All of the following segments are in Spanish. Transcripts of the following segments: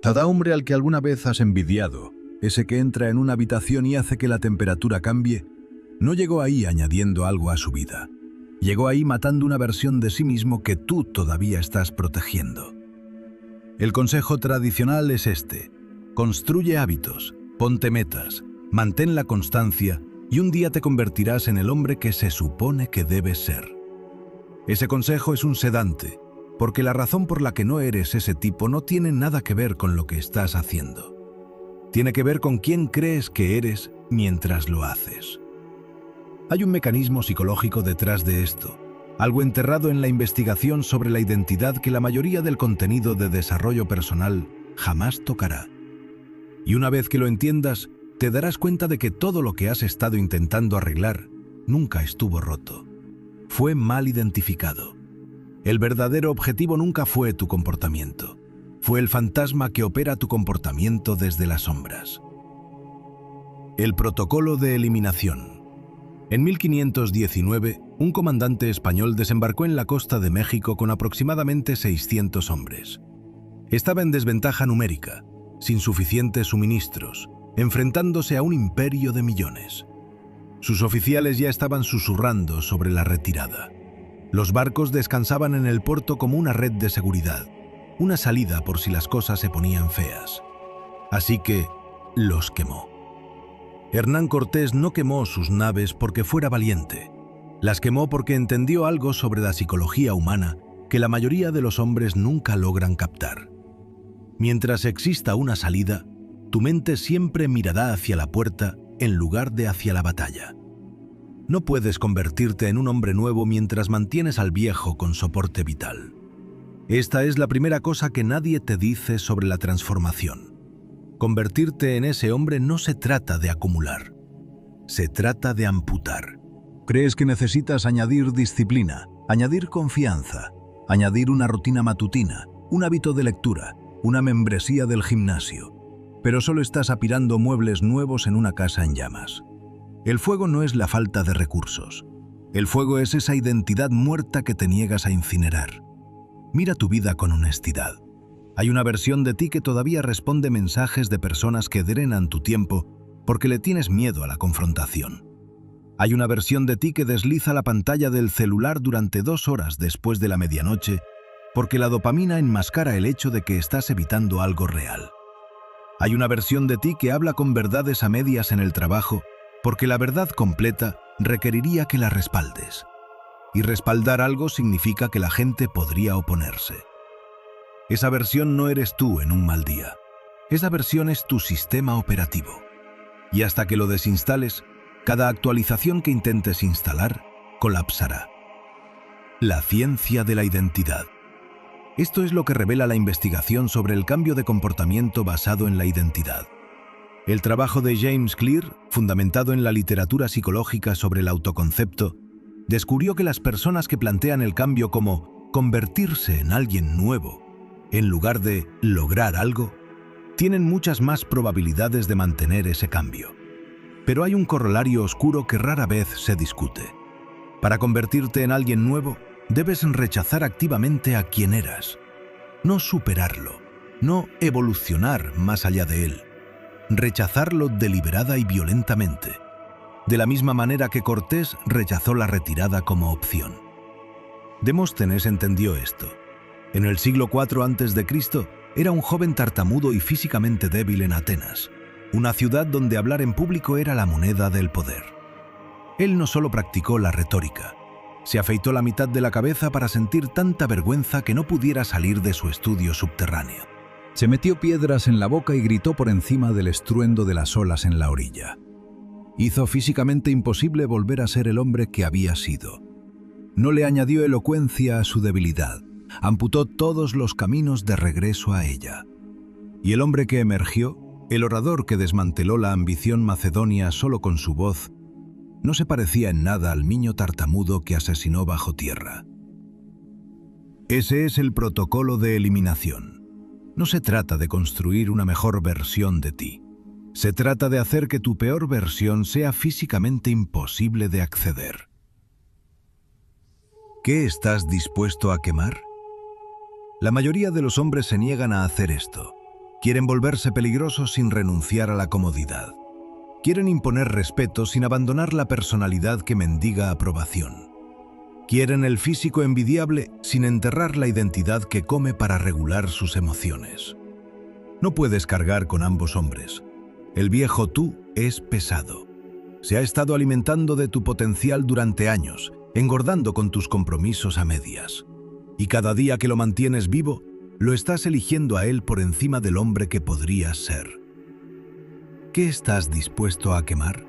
Cada hombre al que alguna vez has envidiado, ese que entra en una habitación y hace que la temperatura cambie, no llegó ahí añadiendo algo a su vida. Llegó ahí matando una versión de sí mismo que tú todavía estás protegiendo. El consejo tradicional es este: construye hábitos, ponte metas, mantén la constancia y un día te convertirás en el hombre que se supone que debes ser. Ese consejo es un sedante, porque la razón por la que no eres ese tipo no tiene nada que ver con lo que estás haciendo. Tiene que ver con quién crees que eres mientras lo haces. Hay un mecanismo psicológico detrás de esto, algo enterrado en la investigación sobre la identidad que la mayoría del contenido de desarrollo personal jamás tocará. Y una vez que lo entiendas, te darás cuenta de que todo lo que has estado intentando arreglar nunca estuvo roto. Fue mal identificado. El verdadero objetivo nunca fue tu comportamiento. Fue el fantasma que opera tu comportamiento desde las sombras. El protocolo de eliminación. En 1519, un comandante español desembarcó en la costa de México con aproximadamente 600 hombres. Estaba en desventaja numérica, sin suficientes suministros, enfrentándose a un imperio de millones. Sus oficiales ya estaban susurrando sobre la retirada. Los barcos descansaban en el puerto como una red de seguridad, una salida por si las cosas se ponían feas. Así que los quemó. Hernán Cortés no quemó sus naves porque fuera valiente. Las quemó porque entendió algo sobre la psicología humana que la mayoría de los hombres nunca logran captar. Mientras exista una salida, tu mente siempre mirará hacia la puerta en lugar de hacia la batalla. No puedes convertirte en un hombre nuevo mientras mantienes al viejo con soporte vital. Esta es la primera cosa que nadie te dice sobre la transformación. Convertirte en ese hombre no se trata de acumular, se trata de amputar. ¿Crees que necesitas añadir disciplina, añadir confianza, añadir una rutina matutina, un hábito de lectura, una membresía del gimnasio? Pero solo estás apilando muebles nuevos en una casa en llamas. El fuego no es la falta de recursos. El fuego es esa identidad muerta que te niegas a incinerar. Mira tu vida con honestidad. Hay una versión de ti que todavía responde mensajes de personas que drenan tu tiempo porque le tienes miedo a la confrontación. Hay una versión de ti que desliza la pantalla del celular durante 2 horas después de la medianoche porque la dopamina enmascara el hecho de que estás evitando algo real. Hay una versión de ti que habla con verdades a medias en el trabajo porque la verdad completa requeriría que la respaldes. Y respaldar algo significa que la gente podría oponerse. Esa versión no eres tú en un mal día. Esa versión es tu sistema operativo. Y hasta que lo desinstales, cada actualización que intentes instalar colapsará. La ciencia de la identidad. Esto es lo que revela la investigación sobre el cambio de comportamiento basado en la identidad. El trabajo de James Clear, fundamentado en la literatura psicológica sobre el autoconcepto, descubrió que las personas que plantean el cambio como convertirse en alguien nuevo, en lugar de lograr algo, tienen muchas más probabilidades de mantener ese cambio. Pero hay un corolario oscuro que rara vez se discute. Para convertirte en alguien nuevo, debes rechazar activamente a quien eras. No superarlo, no evolucionar más allá de él. Rechazarlo deliberada y violentamente. De la misma manera que Cortés rechazó la retirada como opción. Demóstenes entendió esto. En el siglo IV a.C., era un joven tartamudo y físicamente débil en Atenas, una ciudad donde hablar en público era la moneda del poder. Él no solo practicó la retórica, se afeitó la mitad de la cabeza para sentir tanta vergüenza que no pudiera salir de su estudio subterráneo. Se metió piedras en la boca y gritó por encima del estruendo de las olas en la orilla. Hizo físicamente imposible volver a ser el hombre que había sido. No le añadió elocuencia a su debilidad. Amputó todos los caminos de regreso a ella. Y el hombre que emergió, el orador que desmanteló la ambición macedonia solo con su voz, no se parecía en nada al niño tartamudo que asesinó bajo tierra. Ese es el protocolo de eliminación. No se trata de construir una mejor versión de ti. Se trata de hacer que tu peor versión sea físicamente imposible de acceder. ¿Qué estás dispuesto a quemar? La mayoría de los hombres se niegan a hacer esto. Quieren volverse peligrosos sin renunciar a la comodidad. Quieren imponer respeto sin abandonar la personalidad que mendiga aprobación. Quieren el físico envidiable sin enterrar la identidad que come para regular sus emociones. No puedes cargar con ambos hombres. El viejo tú es pesado. Se ha estado alimentando de tu potencial durante años, engordando con tus compromisos a medias. Y cada día que lo mantienes vivo, lo estás eligiendo a él por encima del hombre que podrías ser. ¿Qué estás dispuesto a quemar?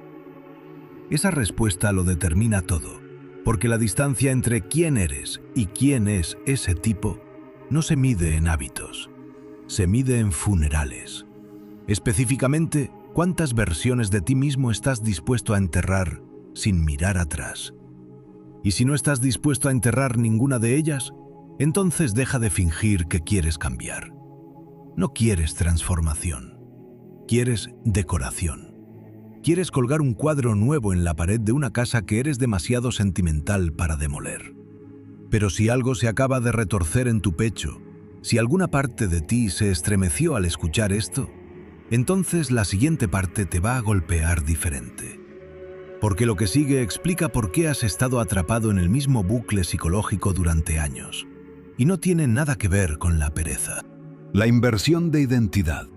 Esa respuesta lo determina todo, porque la distancia entre quién eres y quién es ese tipo no se mide en hábitos, se mide en funerales. Específicamente, ¿cuántas versiones de ti mismo estás dispuesto a enterrar sin mirar atrás? Y si no estás dispuesto a enterrar ninguna de ellas, entonces deja de fingir que quieres cambiar. No quieres transformación, quieres decoración. Quieres colgar un cuadro nuevo en la pared de una casa que eres demasiado sentimental para demoler. Pero si algo se acaba de retorcer en tu pecho, si alguna parte de ti se estremeció al escuchar esto, entonces la siguiente parte te va a golpear diferente. Porque lo que sigue explica por qué has estado atrapado en el mismo bucle psicológico durante años. Y no tiene nada que ver con la pereza. La inversión de identidad.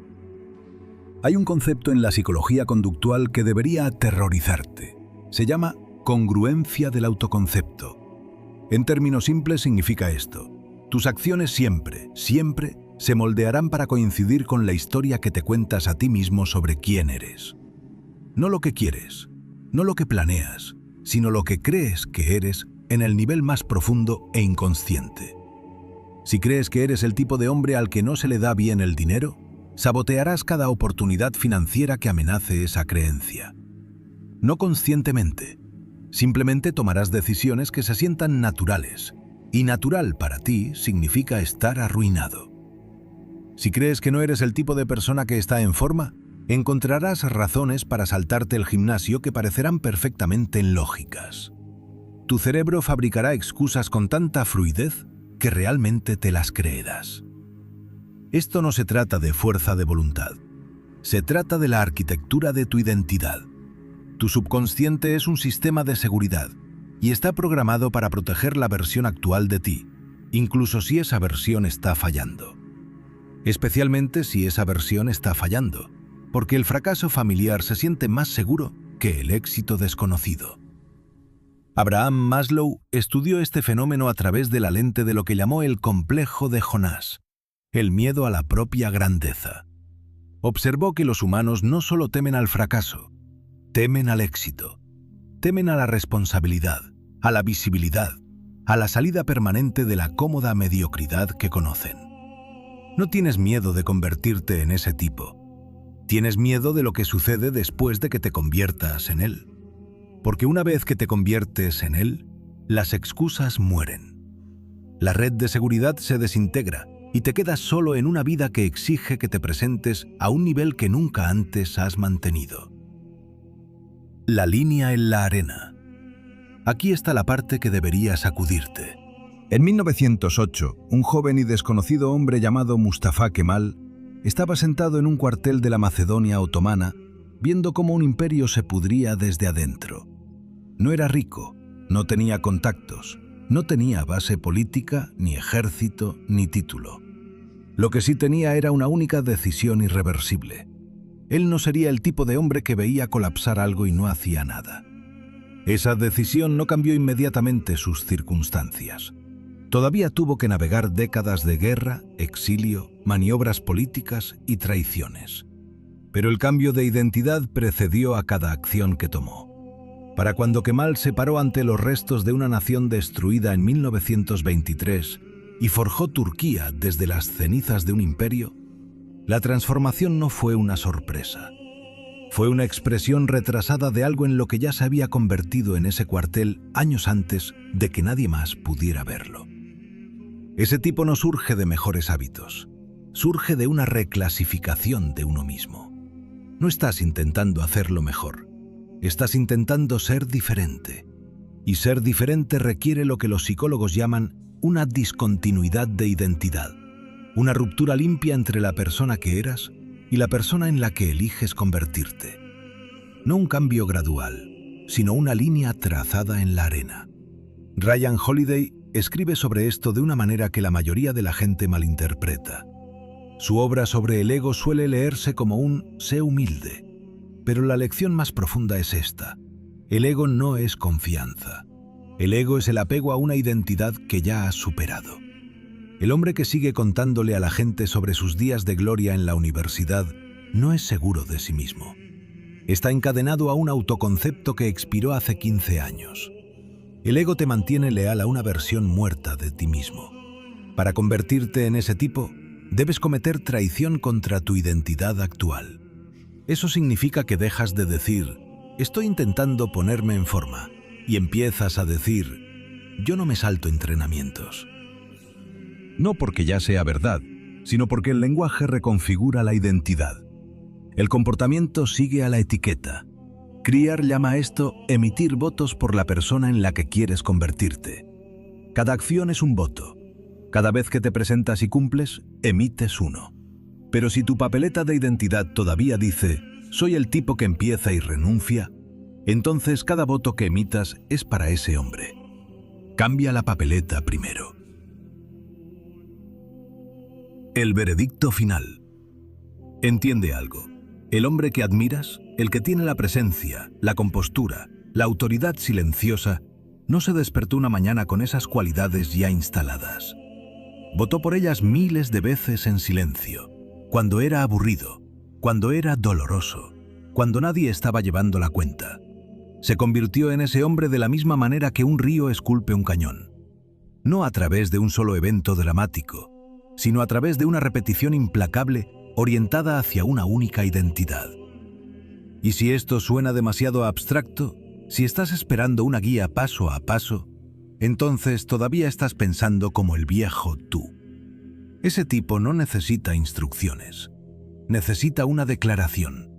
Hay un concepto en la psicología conductual que debería aterrorizarte. Se llama congruencia del autoconcepto. En términos simples significa esto: tus acciones siempre se moldearán para coincidir con la historia que te cuentas a ti mismo sobre quién eres. No lo que quieres, no lo que planeas, sino lo que crees que eres en el nivel más profundo e inconsciente. Si crees que eres el tipo de hombre al que no se le da bien el dinero, sabotearás cada oportunidad financiera que amenace esa creencia. No conscientemente, simplemente tomarás decisiones que se sientan naturales, y natural para ti significa estar arruinado. Si crees que no eres el tipo de persona que está en forma, encontrarás razones para saltarte el gimnasio que parecerán perfectamente lógicas. Tu cerebro fabricará excusas con tanta fluidez que realmente te las creerás. Esto no se trata de fuerza de voluntad. Se trata de la arquitectura de tu identidad. Tu subconsciente es un sistema de seguridad y está programado para proteger la versión actual de ti, incluso si esa versión está fallando. Especialmente si esa versión está fallando, porque el fracaso familiar se siente más seguro que el éxito desconocido. Abraham Maslow estudió este fenómeno a través de la lente de lo que llamó el complejo de Jonás, el miedo a la propia grandeza. Observó que los humanos no solo temen al fracaso, temen al éxito, temen a la responsabilidad, a la visibilidad, a la salida permanente de la cómoda mediocridad que conocen. No tienes miedo de convertirte en ese tipo. Tienes miedo de lo que sucede después de que te conviertas en él. Porque una vez que te conviertes en él, las excusas mueren. La red de seguridad se desintegra y te quedas solo en una vida que exige que te presentes a un nivel que nunca antes has mantenido. La línea en la arena. Aquí está la parte que debería sacudirte. En 1908, un joven y desconocido hombre llamado Mustafa Kemal estaba sentado en un cuartel de la Macedonia otomana, viendo cómo un imperio se pudría desde adentro. No era rico, no tenía contactos, no tenía base política, ni ejército, ni título. Lo que sí tenía era una única decisión irreversible. Él no sería el tipo de hombre que veía colapsar algo y no hacía nada. Esa decisión no cambió inmediatamente sus circunstancias. Todavía tuvo que navegar décadas de guerra, exilio, maniobras políticas y traiciones. Pero el cambio de identidad precedió a cada acción que tomó. Para cuando Kemal se paró ante los restos de una nación destruida en 1923 y forjó Turquía desde las cenizas de un imperio, la transformación no fue una sorpresa. Fue una expresión retrasada de algo en lo que ya se había convertido en ese cuartel años antes de que nadie más pudiera verlo. Ese tipo no surge de mejores hábitos, surge de una reclasificación de uno mismo. No estás intentando hacerlo mejor, estás intentando ser diferente. Y ser diferente requiere lo que los psicólogos llaman una discontinuidad de identidad. una ruptura limpia entre la persona que eras y la persona en la que eliges convertirte. No un cambio gradual, sino una línea trazada en la arena. Ryan Holiday escribe sobre esto de una manera que la mayoría de la gente malinterpreta. Su obra sobre el ego suele leerse como un sé humilde, pero la lección más profunda es esta. El ego no es confianza. El ego es el apego a una identidad que ya has superado. El hombre que sigue contándole a la gente sobre sus días de gloria en la universidad no es seguro de sí mismo. Está encadenado a un autoconcepto que expiró hace 15 años. El ego te mantiene leal a una versión muerta de ti mismo. Para convertirte en ese tipo, debes cometer traición contra tu identidad actual. Eso significa que dejas de decir, estoy intentando ponerme en forma, y empiezas a decir, yo no me salto entrenamientos. No porque ya sea verdad, sino porque el lenguaje reconfigura la identidad. El comportamiento sigue a la etiqueta. Criar llama a esto emitir votos por la persona en la que quieres convertirte. Cada acción es un voto. Cada vez que te presentas y cumples, emites uno. Pero si tu papeleta de identidad todavía dice, soy el tipo que empieza y renuncia, entonces cada voto que emitas es para ese hombre. Cambia la papeleta primero. El veredicto final. Entiende algo. El hombre que admiras, el que tiene la presencia, la compostura, la autoridad silenciosa, no se despertó una mañana con esas cualidades ya instaladas. Votó por ellas miles de veces en silencio, cuando era aburrido, cuando era doloroso, cuando nadie estaba llevando la cuenta. Se convirtió en ese hombre de la misma manera que un río esculpe un cañón. No a través de un solo evento dramático, sino a través de una repetición implacable orientada hacia una única identidad. Y si esto suena demasiado abstracto, si estás esperando una guía paso a paso, entonces todavía estás pensando como el viejo tú. Ese tipo no necesita instrucciones. Necesita una declaración.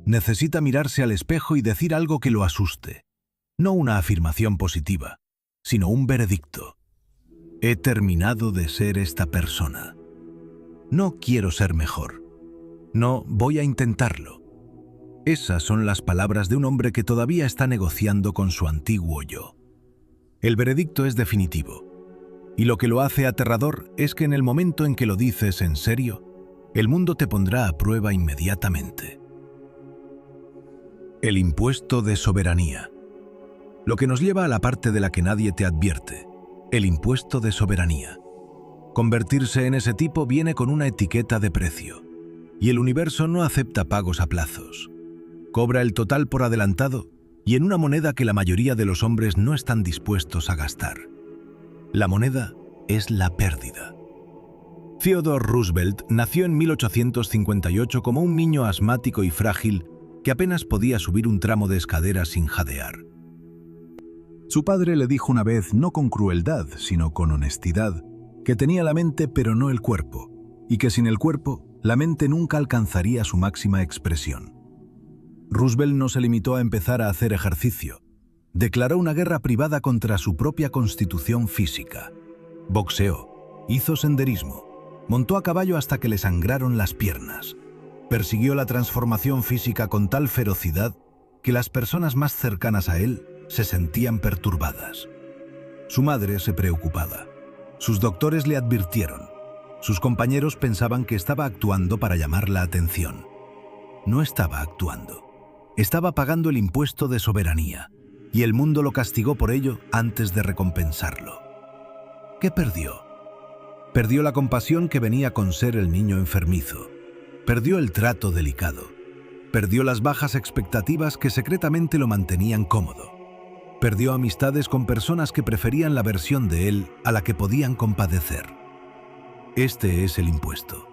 Necesita mirarse al espejo y decir algo que lo asuste. No una afirmación positiva, sino un veredicto. He terminado de ser esta persona. No quiero ser mejor. No voy a intentarlo. Esas son las palabras de un hombre que todavía está negociando con su antiguo yo. El veredicto es definitivo. Y lo que lo hace aterrador es que en el momento en que lo dices en serio, el mundo te pondrá a prueba inmediatamente. El impuesto de soberanía. Lo que nos lleva a la parte de la que nadie te advierte. El impuesto de soberanía. Convertirse en ese tipo viene con una etiqueta de precio. Y el universo no acepta pagos a plazos. Cobra el total por adelantado y en una moneda que la mayoría de los hombres no están dispuestos a gastar. La moneda es la pérdida. Theodore Roosevelt nació en 1858 como un niño asmático y frágil que apenas podía subir un tramo de escalera sin jadear. Su padre le dijo una vez, no con crueldad, sino con honestidad, que tenía la mente pero no el cuerpo, y que sin el cuerpo, la mente nunca alcanzaría su máxima expresión. Roosevelt no se limitó a empezar a hacer ejercicio. Declaró una guerra privada contra su propia constitución física. Boxeó, hizo senderismo, montó a caballo hasta que le sangraron las piernas. Persiguió la transformación física con tal ferocidad que las personas más cercanas a él se sentían perturbadas. Su madre se preocupaba. Sus doctores le advirtieron. Sus compañeros pensaban que estaba actuando para llamar la atención. No estaba actuando. Estaba pagando el impuesto de soberanía, y el mundo lo castigó por ello antes de recompensarlo. ¿Qué perdió? Perdió la compasión que venía con ser el niño enfermizo. Perdió el trato delicado. Perdió las bajas expectativas que secretamente lo mantenían cómodo. Perdió amistades con personas que preferían la versión de él a la que podían compadecer. Este es el impuesto.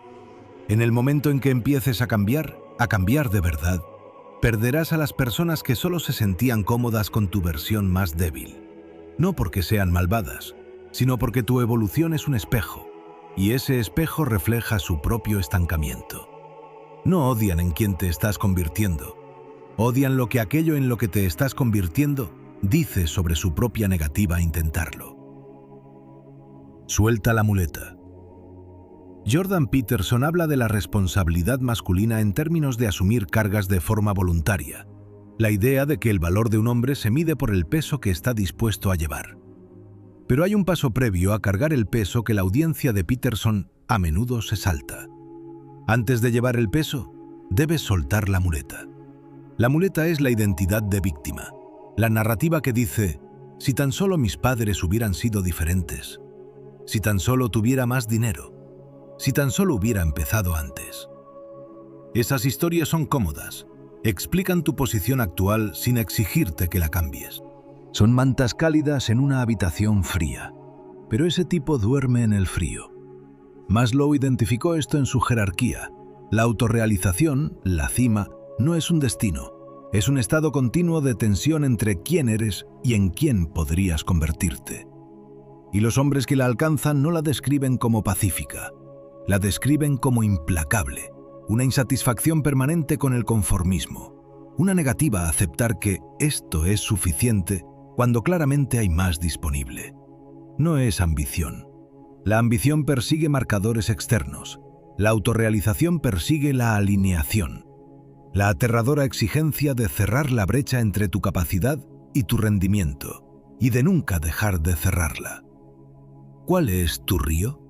En el momento en que empieces a cambiar de verdad, perderás a las personas que solo se sentían cómodas con tu versión más débil. No porque sean malvadas, sino porque tu evolución es un espejo, y ese espejo refleja su propio estancamiento. No odian en quién te estás convirtiendo. Odian lo que aquello en lo que te estás convirtiendo dice sobre su propia negativa a intentarlo. Suelta la muleta. Jordan Peterson habla de la responsabilidad masculina en términos de asumir cargas de forma voluntaria, la idea de que el valor de un hombre se mide por el peso que está dispuesto a llevar. Pero hay un paso previo a cargar el peso que la audiencia de Peterson a menudo se salta. Antes de llevar el peso, debes soltar la muleta. La muleta es la identidad de víctima, la narrativa que dice: si tan solo mis padres hubieran sido diferentes, si tan solo tuviera más dinero, si tan solo hubiera empezado antes. Esas historias son cómodas, explican tu posición actual sin exigirte que la cambies. Son mantas cálidas en una habitación fría, pero ese tipo duerme en el frío. Maslow identificó esto en su jerarquía. La autorrealización, la cima, no es un destino, es un estado continuo de tensión entre quién eres y en quién podrías convertirte. Y los hombres que la alcanzan no la describen como pacífica, la describen como implacable, una insatisfacción permanente con el conformismo, una negativa a aceptar que esto es suficiente cuando claramente hay más disponible. No es ambición. La ambición persigue marcadores externos. La autorrealización persigue la alineación, la aterradora exigencia de cerrar la brecha entre tu capacidad y tu rendimiento, y de nunca dejar de cerrarla. ¿Cuál es tu río?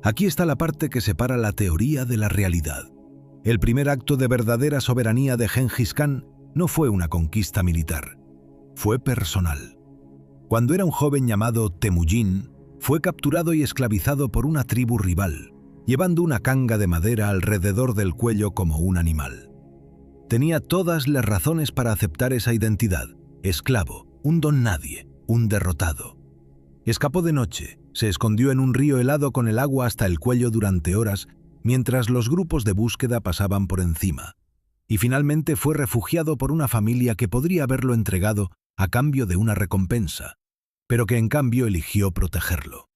Aquí está la parte que separa la teoría de la realidad. El primer acto de verdadera soberanía de Gengis Khan no fue una conquista militar, fue personal. Cuando era un joven llamado Temujin, fue capturado y esclavizado por una tribu rival, llevando una canga de madera alrededor del cuello como un animal. Tenía todas las razones para aceptar esa identidad: esclavo, un don nadie, un derrotado. Escapó de noche, se escondió en un río helado con el agua hasta el cuello durante horas, mientras los grupos de búsqueda pasaban por encima, y finalmente fue refugiado por una familia que podría haberlo entregado a cambio de una recompensa, pero que en cambio eligió protegerlo.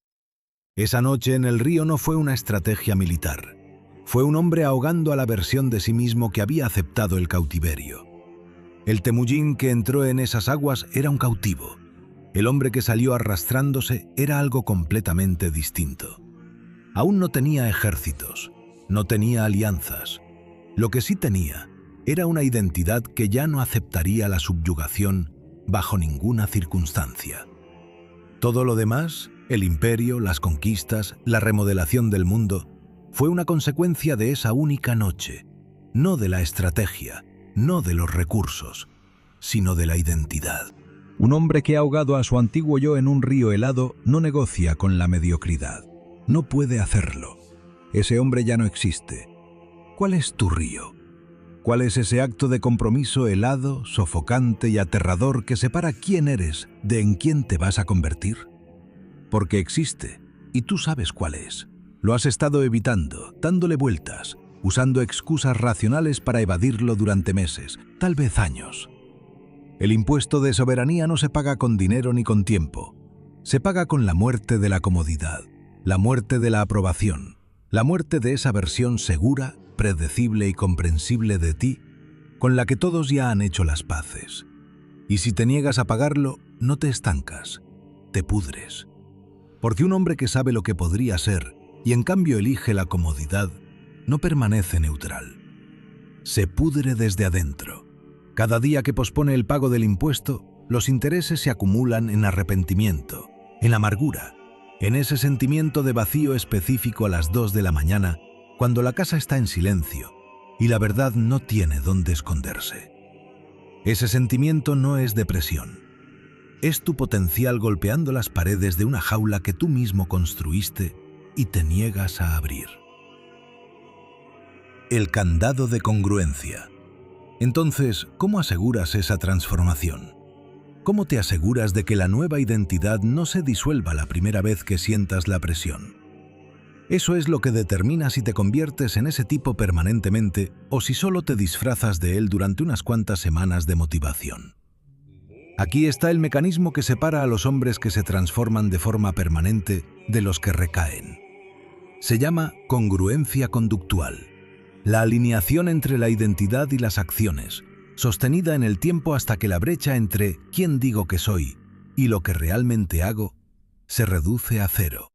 Esa noche en el río no fue una estrategia militar, fue un hombre ahogando a la versión de sí mismo que había aceptado el cautiverio. El Temujin que entró en esas aguas era un cautivo. El hombre que salió arrastrándose era algo completamente distinto. Aún no tenía ejércitos, no tenía alianzas. Lo que sí tenía era una identidad que ya no aceptaría la subyugación bajo ninguna circunstancia. Todo lo demás, el imperio, las conquistas, la remodelación del mundo, fue una consecuencia de esa única noche, no de la estrategia, no de los recursos, sino de la identidad. Un hombre que ha ahogado a su antiguo yo en un río helado no negocia con la mediocridad. No puede hacerlo. Ese hombre ya no existe. ¿Cuál es tu río? ¿Cuál es ese acto de compromiso helado, sofocante y aterrador que separa quién eres de en quién te vas a convertir? Porque existe, y tú sabes cuál es. Lo has estado evitando, dándole vueltas, usando excusas racionales para evadirlo durante meses, tal vez años. El impuesto de soberanía no se paga con dinero ni con tiempo. Se paga con la muerte de la comodidad, la muerte de la aprobación, la muerte de esa versión segura, predecible y comprensible de ti, con la que todos ya han hecho las paces. Y si te niegas a pagarlo, no te estancas, te pudres. Porque un hombre que sabe lo que podría ser y en cambio elige la comodidad, no permanece neutral. Se pudre desde adentro. Cada día que pospone el pago del impuesto, los intereses se acumulan en arrepentimiento, en amargura, en ese sentimiento de vacío específico a las 2 de la mañana, cuando la casa está en silencio y la verdad no tiene dónde esconderse. Ese sentimiento no es depresión. Es tu potencial golpeando las paredes de una jaula que tú mismo construiste y te niegas a abrir. El candado de congruencia. Entonces, ¿cómo aseguras esa transformación? ¿Cómo te aseguras de que la nueva identidad no se disuelva la primera vez que sientas la presión? Eso es lo que determina si te conviertes en ese tipo permanentemente o si solo te disfrazas de él durante unas cuantas semanas de motivación. Aquí está el mecanismo que separa a los hombres que se transforman de forma permanente de los que recaen. Se llama congruencia conductual. La alineación entre la identidad y las acciones, sostenida en el tiempo hasta que la brecha entre quién digo que soy y lo que realmente hago se reduce a cero.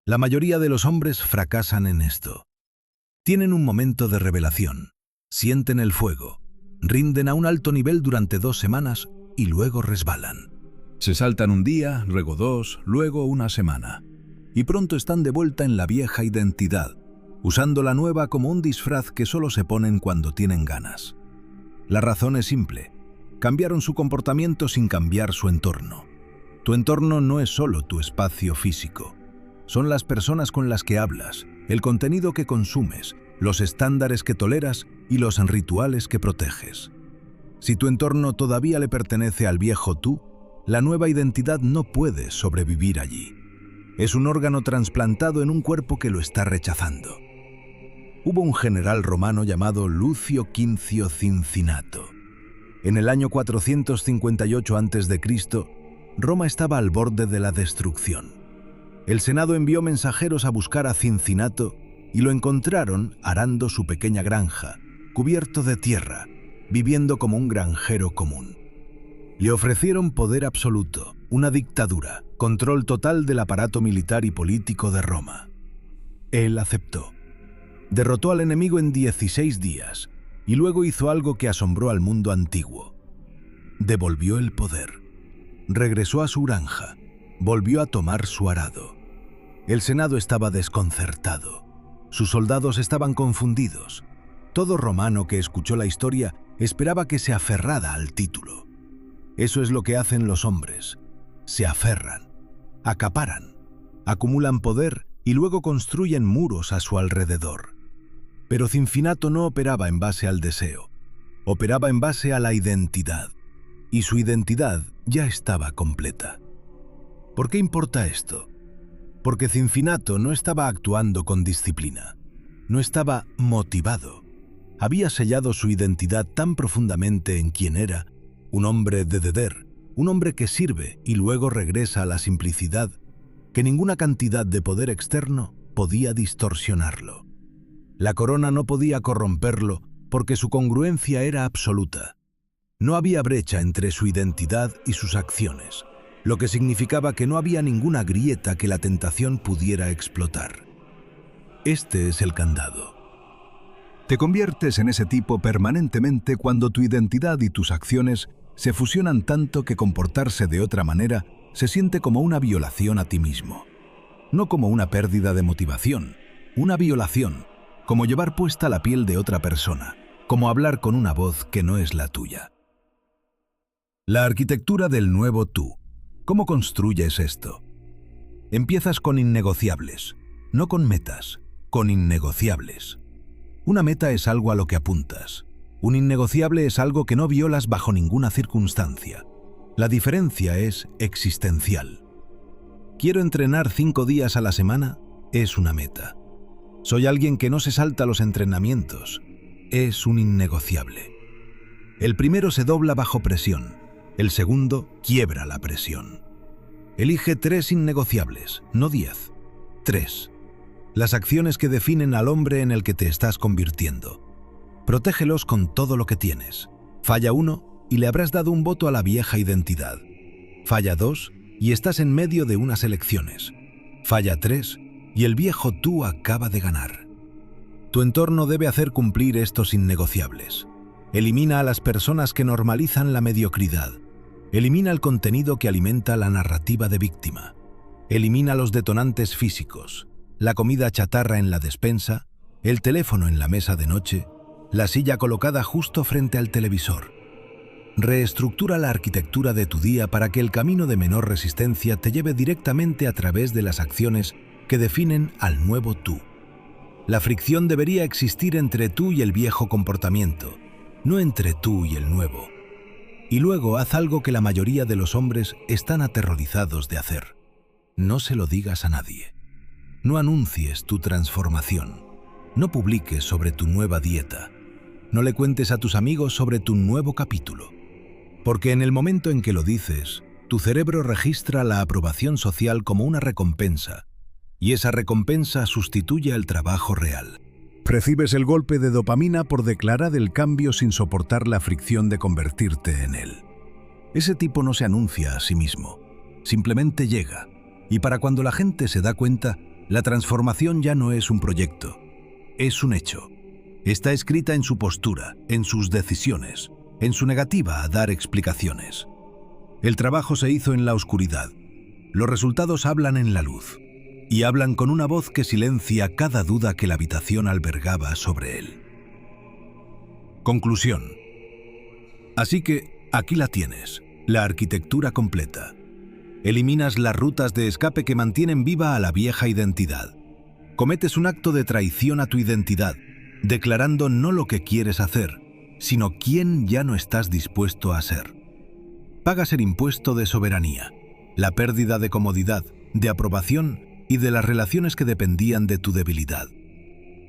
La mayoría de los hombres fracasan en esto. Tienen un momento de revelación, sienten el fuego, rinden a un alto nivel durante 2 semanas y luego resbalan. Se saltan un día, luego 2, luego una semana. Y pronto están de vuelta en la vieja identidad, usando la nueva como un disfraz que solo se ponen cuando tienen ganas. La razón es simple. Cambiaron su comportamiento sin cambiar su entorno. Tu entorno no es solo tu espacio físico. Son las personas con las que hablas, el contenido que consumes, los estándares que toleras y los rituales que proteges. Si tu entorno todavía le pertenece al viejo tú, la nueva identidad no puede sobrevivir allí. Es un órgano trasplantado en un cuerpo que lo está rechazando. Hubo un general romano llamado Lucio Quincio Cincinnato. En el año 458 a.C., Roma estaba al borde de la destrucción. El Senado envió mensajeros a buscar a Cincinnato y lo encontraron arando su pequeña granja, cubierto de tierra, viviendo como un granjero común. Le ofrecieron poder absoluto, una dictadura, control total del aparato militar y político de Roma. Él aceptó. Derrotó al enemigo en 16 días y luego hizo algo que asombró al mundo antiguo. Devolvió el poder. Regresó a su granja. Volvió a tomar su arado. El Senado estaba desconcertado. Sus soldados estaban confundidos. Todo romano que escuchó la historia esperaba que se aferrara al título. Eso es lo que hacen los hombres. Se aferran, acaparan, acumulan poder y luego construyen muros a su alrededor. Pero Cincinnato no operaba en base al deseo. Operaba en base a la identidad. Y su identidad ya estaba completa. ¿Por qué importa esto? Porque Cincinnato no estaba actuando con disciplina. No estaba motivado. Había sellado su identidad tan profundamente en quien era, un hombre de deber, un hombre que sirve y luego regresa a la simplicidad, que ninguna cantidad de poder externo podía distorsionarlo. La corona no podía corromperlo porque su congruencia era absoluta. No había brecha entre su identidad y sus acciones, lo que significaba que no había ninguna grieta que la tentación pudiera explotar. Este es el candado. Te conviertes en ese tipo permanentemente cuando tu identidad y tus acciones se fusionan tanto que comportarse de otra manera se siente como una violación a ti mismo. No como una pérdida de motivación, una violación, como llevar puesta la piel de otra persona, como hablar con una voz que no es la tuya. La arquitectura del nuevo tú. ¿Cómo construyes esto? Empiezas con innegociables, no con metas, con innegociables. Una meta es algo a lo que apuntas. Un innegociable es algo que no violas bajo ninguna circunstancia. La diferencia es existencial. Quiero entrenar 5 días a la semana, es una meta. Soy alguien que no se salta los entrenamientos, es un innegociable. El primero se dobla bajo presión, el segundo quiebra la presión. Elige 3 innegociables, no 10. 3. Las acciones que definen al hombre en el que te estás convirtiendo. Protégelos con todo lo que tienes. Falla 1 y le habrás dado un voto a la vieja identidad. Falla 2 y estás en medio de unas elecciones. Falla 3 y el viejo tú acaba de ganar. Tu entorno debe hacer cumplir estos innegociables. Elimina a las personas que normalizan la mediocridad. Elimina el contenido que alimenta la narrativa de víctima. Elimina los detonantes físicos, la comida chatarra en la despensa, el teléfono en la mesa de noche, la silla colocada justo frente al televisor. Reestructura la arquitectura de tu día para que el camino de menor resistencia te lleve directamente a través de las acciones que definen al nuevo tú. La fricción debería existir entre tú y el viejo comportamiento, no entre tú y el nuevo. Y luego haz algo que la mayoría de los hombres están aterrorizados de hacer. No se lo digas a nadie. No anuncies tu transformación. No publiques sobre tu nueva dieta. No le cuentes a tus amigos sobre tu nuevo capítulo. Porque en el momento en que lo dices, tu cerebro registra la aprobación social como una recompensa, y esa recompensa sustituye al trabajo real. Recibes el golpe de dopamina por declarar el cambio sin soportar la fricción de convertirte en él. Ese tipo no se anuncia a sí mismo, simplemente llega, y para cuando la gente se da cuenta, La transformación ya no es un proyecto, es un hecho. Está escrita en su postura, en sus decisiones, en su negativa a dar explicaciones. El trabajo se hizo en la oscuridad. Los resultados hablan en la luz, y hablan con una voz que silencia cada duda que la habitación albergaba sobre él. Conclusión. Así que aquí la tienes, la arquitectura completa. Eliminas las rutas de escape que mantienen viva a la vieja identidad. Cometes un acto de traición a tu identidad, declarando no lo que quieres hacer, sino quién ya no estás dispuesto a ser. Pagas el impuesto de soberanía, la pérdida de comodidad, de aprobación y de las relaciones que dependían de tu debilidad.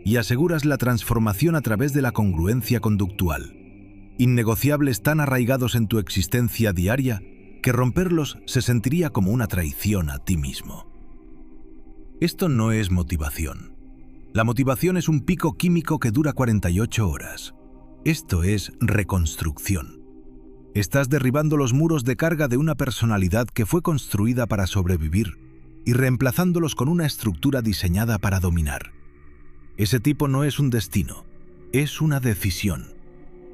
Y aseguras la transformación a través de la congruencia conductual, innegociables tan arraigados en tu existencia diaria que romperlos se sentiría como una traición a ti mismo. Esto no es motivación. La motivación es un pico químico que dura 48 horas. Esto es reconstrucción. Estás derribando los muros de carga de una personalidad que fue construida para sobrevivir y reemplazándolos con una estructura diseñada para dominar. Ese tipo no es un destino, es una decisión.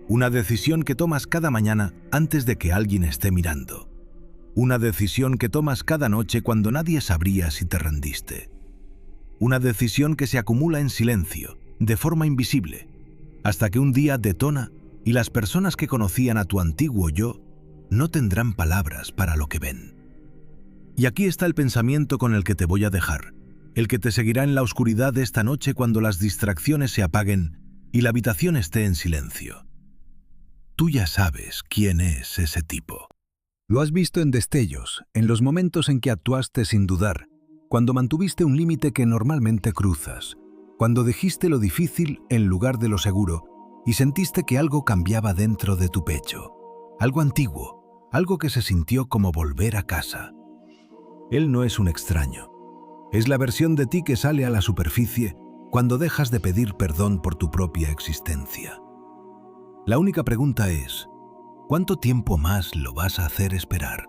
Una decisión que tomas cada mañana antes de que alguien esté mirando. Una decisión que tomas cada noche cuando nadie sabría si te rendiste. Una decisión que se acumula en silencio, de forma invisible, hasta que un día detona y las personas que conocían a tu antiguo yo no tendrán palabras para lo que ven. Y aquí está el pensamiento con el que te voy a dejar, el que te seguirá en la oscuridad de esta noche cuando las distracciones se apaguen y la habitación esté en silencio. Tú ya sabes quién es ese tipo. Lo has visto en destellos, en los momentos en que actuaste sin dudar, cuando mantuviste un límite que normalmente cruzas, cuando dijiste lo difícil en lugar de lo seguro y sentiste que algo cambiaba dentro de tu pecho, algo antiguo, algo que se sintió como volver a casa. Él no es un extraño. Es la versión de ti que sale a la superficie cuando dejas de pedir perdón por tu propia existencia. La única pregunta es, ¿cuánto tiempo más lo vas a hacer esperar?